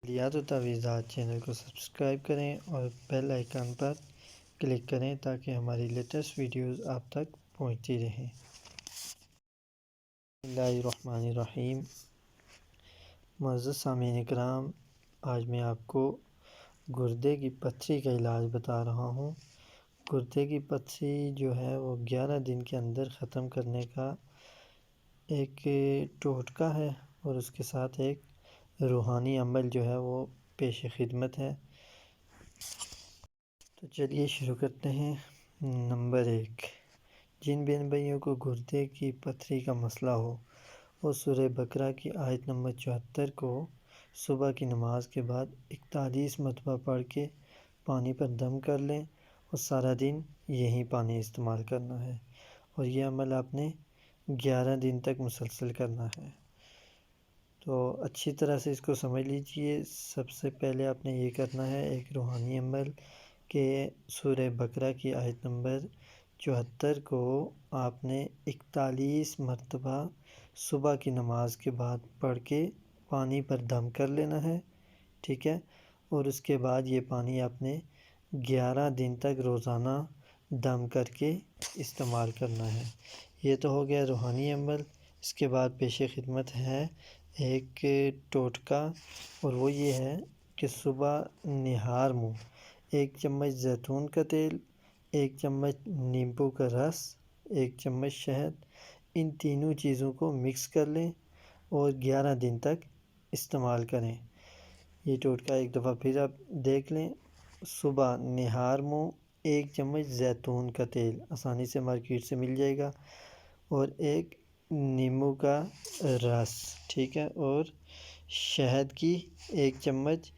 عملیات و تعویذات چینل کو سبسکرائب کریں اور بیل آئیکن پر کلک کریں تاکہ ہماری لیٹسٹ ویڈیوز آپ تک پہنچتی رہیں۔ بسم اللہ الرحمن الرحیم۔ معزز سامعین کرام، آج میں آپ کو گردے کی پتھری کا علاج بتا رہا ہوں۔ گردے کی پتھری جو ہے وہ 11 دن کے اندر ختم کرنے کا ایک ٹوٹکا ہے اور اس کے ساتھ ایک روحانی عمل جو ہے وہ پیش خدمت ہے۔ تو چلیے شروع کرتے ہیں۔ نمبر 1، جن بہن بھائیوں کو گردے کی پتھری کا مسئلہ ہو وہ سورہ بقرہ کی آیت نمبر 74 کو صبح کی نماز کے بعد 41 مرتبہ پڑھ کے پانی پر دم کر لیں اور سارا دن یہی پانی استعمال کرنا ہے، اور یہ عمل آپ نے 11 دن تک مسلسل کرنا ہے۔ تو اچھی طرح سے اس کو سمجھ لیجئے۔ سب سے پہلے آپ نے یہ کرنا ہے، ایک روحانی عمل کہ سورہ بقرہ کی آیت نمبر 74 کو آپ نے 41 مرتبہ صبح کی نماز کے بعد پڑھ کے پانی پر دم کر لینا ہے، ٹھیک ہے؟ اور اس کے بعد یہ پانی آپ نے 11 دن تک روزانہ دم کر کے استعمال کرنا ہے۔ یہ تو ہو گیا روحانی عمل۔ اس کے بعد پیش خدمت ہے ایک ٹوٹکا، اور وہ یہ ہے کہ صبح نہار منہ 1 چمچ زیتون کا تیل، 1 چمچ نیمبو کا رس، 1 چمچ شہد، ان تینوں چیزوں کو مکس کر لیں اور 11 دن تک استعمال کریں۔ یہ ٹوٹکا ایک دفعہ پھر آپ دیکھ لیں۔ صبح نہار منہ 1 چمچ زیتون کا تیل، آسانی سے مارکیٹ سے مل جائے گا، اور 1 نیمبو کا رس، ٹھیک ہے، اور شہد کی 1 چمچ،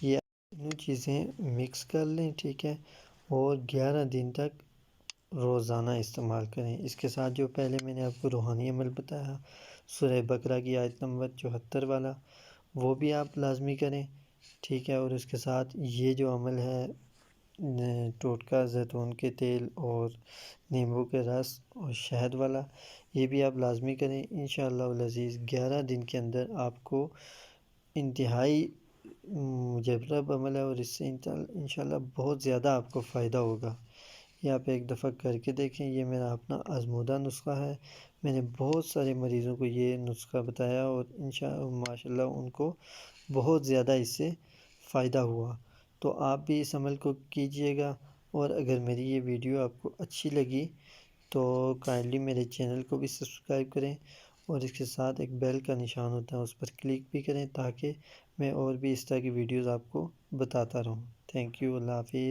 یہ تینوں چیزیں مکس کر لیں، ٹھیک ہے، اور 11 دن تک روزانہ استعمال کریں۔ اس کے ساتھ جو پہلے میں نے آپ کو روحانی عمل بتایا سورہ بقرہ کی آیت نمبر 74 والا، وہ بھی آپ لازمی کریں، ٹھیک ہے، اور اس کے ساتھ یہ جو عمل ہے ٹوٹکا زیتون کے تیل اور نیمبو کے رس اور شہد والا، یہ بھی آپ لازمی کریں۔ انشاءاللہ العزیز 11 دن کے اندر آپ کو انتہائی مجرب عمل ہے، اور اس سے انشاءاللہ بہت زیادہ آپ کو فائدہ ہوگا۔ یہ آپ ایک دفعہ کر کے دیکھیں۔ یہ میرا اپنا آزمودہ نسخہ ہے، میں نے بہت سارے مریضوں کو یہ نسخہ بتایا اور ماشاءاللہ ان کو بہت زیادہ اس سے فائدہ ہوا۔ تو آپ بھی اس عمل کو کیجئے گا، اور اگر میری یہ ویڈیو آپ کو اچھی لگی تو کائنڈلی میرے چینل کو بھی سبسکرائب کریں، اور اس کے ساتھ ایک بیل کا نشان ہوتا ہے اس پر کلک بھی کریں تاکہ میں اور بھی اس طرح کی ویڈیوز آپ کو بتاتا رہوں۔ تھینک یو، اللہ حافظ۔